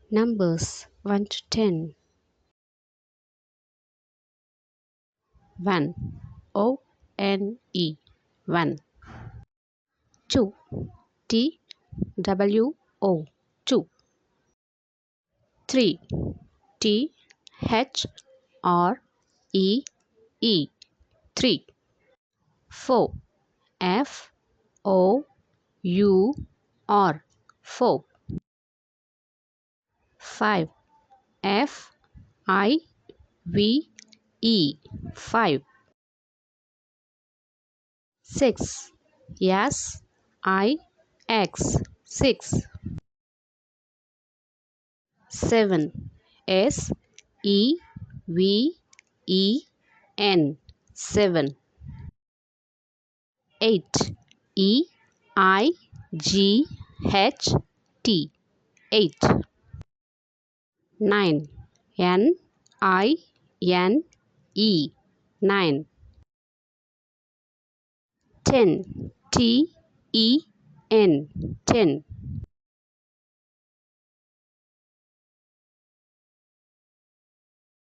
Numbers 1 to 10. 1. O-N-E. 1. 2. T-W-O. 2. 3. T-H-R-E-E. 3. 4. F-O-U-R. 4. 5. F-I-V-E. 5. 6. S-I-X. 6. 7. S-E-V-E-N. 7. 8. E-I-G-H-T. 8. 9. N-I-N-E. 9. 10. T-E-N. 10.